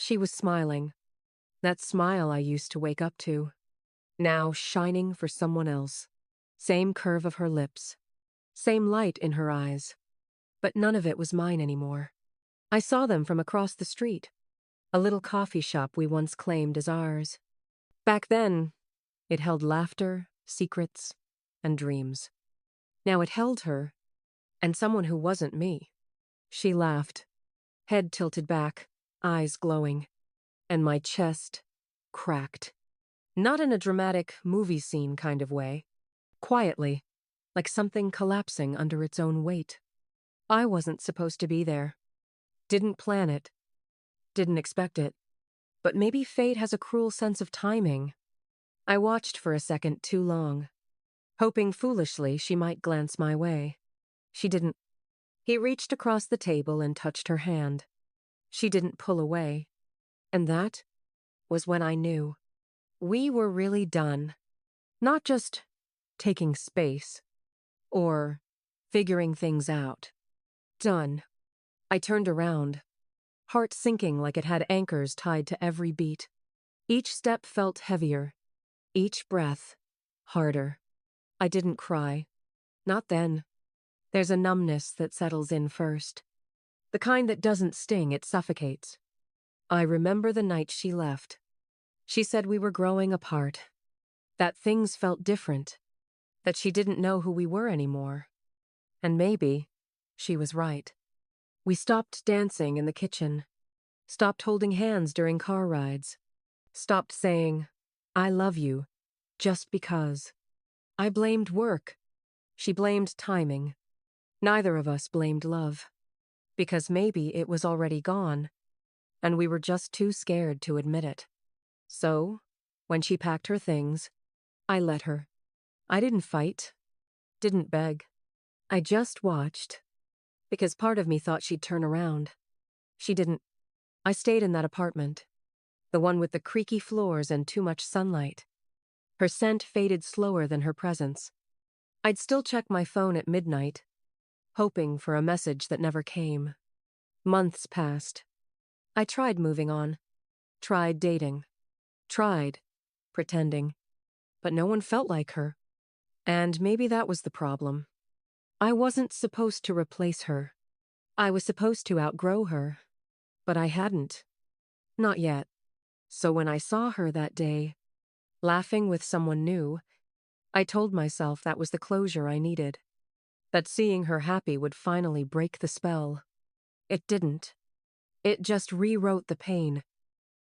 She was smiling. That smile I used to wake up to. Now shining for someone else. Same curve of her lips. Same light in her eyes. But none of it was mine anymore. I saw them from across the street. A little coffee shop we once claimed as ours. Back then, it held laughter, secrets, and dreams. Now it held her, and someone who wasn't me. She laughed, head tilted back, eyes glowing, and my chest cracked. Not in a dramatic movie scene kind of way. Quietly, like something collapsing under its own weight. I wasn't supposed to be there. Didn't plan it. Didn't expect it. But maybe fate has a cruel sense of timing. I watched for a second too long, hoping foolishly she might glance my way. She didn't. He reached across the table and touched her hand. She didn't pull away. And that was when I knew. We were really done. Not just taking space or figuring things out. Done. I turned around, heart sinking like it had anchors tied to every beat. Each step felt heavier, each breath harder. I didn't cry. Not then. There's a numbness that settles in first. The kind that doesn't sting, it suffocates. I remember the night she left. She said we were growing apart, that things felt different, that she didn't know who we were anymore. And maybe she was right. We stopped dancing in the kitchen, stopped holding hands during car rides, stopped saying, "I love you," just because. I blamed work. She blamed timing. Neither of us blamed love. Because maybe it was already gone, and we were just too scared to admit it. So, when she packed her things, I let her. I didn't fight, didn't beg. I just watched, because part of me thought she'd turn around. She didn't. I stayed in that apartment, the one with the creaky floors and too much sunlight. Her scent faded slower than her presence. I'd still check my phone at midnight, hoping for a message that never came. Months passed. I tried moving on, tried dating, tried pretending, but no one felt like her. And maybe that was the problem. I wasn't supposed to replace her. I was supposed to outgrow her, but I hadn't. Not yet. So when I saw her that day, laughing with someone new, I told myself that was the closure I needed. That seeing her happy would finally break the spell. It didn't. It just rewrote the pain.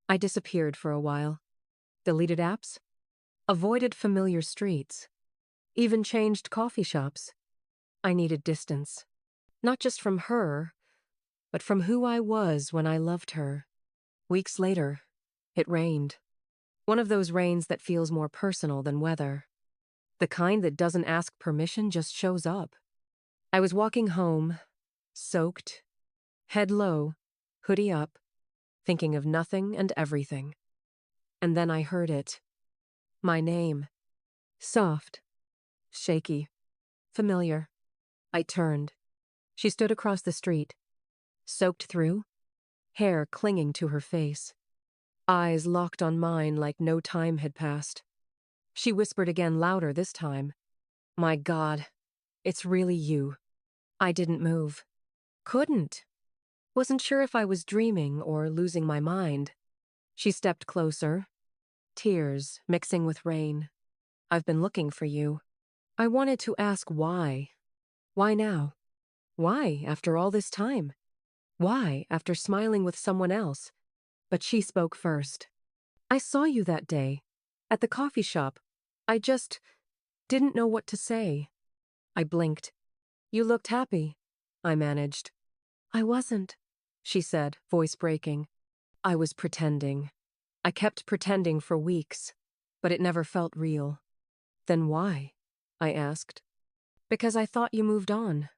I disappeared for a while. Deleted apps. Avoided familiar streets. Even changed coffee shops. I needed distance. Not just from her, but from who I was when I loved her. Weeks later, it rained. One of those rains that feels more personal than weather. The kind that doesn't ask permission, just shows up. I was walking home, soaked, head low, hoodie up, thinking of nothing and everything. And then I heard it. My name. Soft, shaky, familiar. I turned. She stood across the street, soaked through, hair clinging to her face, eyes locked on mine like no time had passed. She whispered again, louder this time. "My God, it's really you." I didn't move. Couldn't. Wasn't sure if I was dreaming or losing my mind. She stepped closer, tears mixing with rain. "I've been looking for you." I wanted to ask why. Why now? Why after all this time? Why after smiling with someone else? But she spoke first. "I saw you that day, at the coffee shop. I just didn't know what to say." I blinked. "You looked happy," I managed. "I wasn't," she said, voice breaking. I was pretending. I kept pretending for weeks, but it never felt real. "Then why?" I asked. "Because I thought you moved on.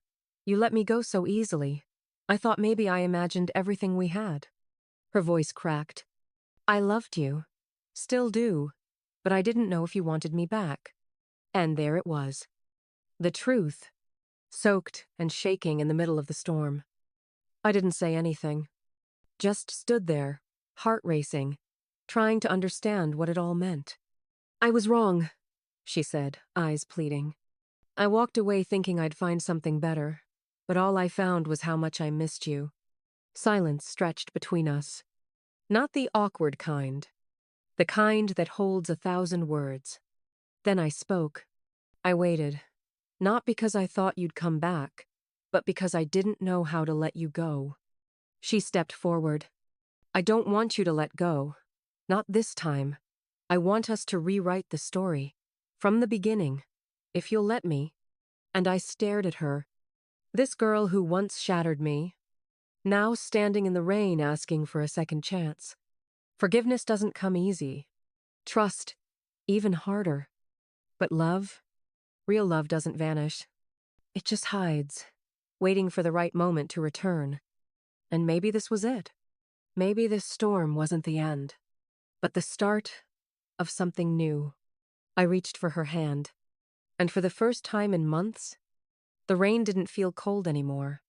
You let me go so easily. I thought maybe I imagined everything we had." Her voice cracked. "I loved you. Still do. But I didn't know if you wanted me back." And there it was. The truth. Soaked and shaking in the middle of the storm. I didn't say anything. Just stood there, heart racing, trying to understand what it all meant. I was wrong, she said, eyes pleading. I walked away thinking I'd find something better, but all I found was how much I missed you. Silence stretched between us. Not the awkward kind. The kind that holds 1,000 words. Then I spoke. I waited. Not because I thought you'd come back, but because I didn't know how to let you go. She stepped forward. I don't want you to let go. Not this time. I want us to rewrite the story. From the beginning. If you'll let me. And I stared at her. This girl who once shattered me, now standing in the rain asking for a second chance. Forgiveness doesn't come easy. Trust, even harder. But love, real love doesn't vanish. It just hides, waiting for the right moment to return. And maybe this was it. Maybe this storm wasn't the end, but the start of something new. I reached for her hand, and for the first time in months, the rain didn't feel cold anymore.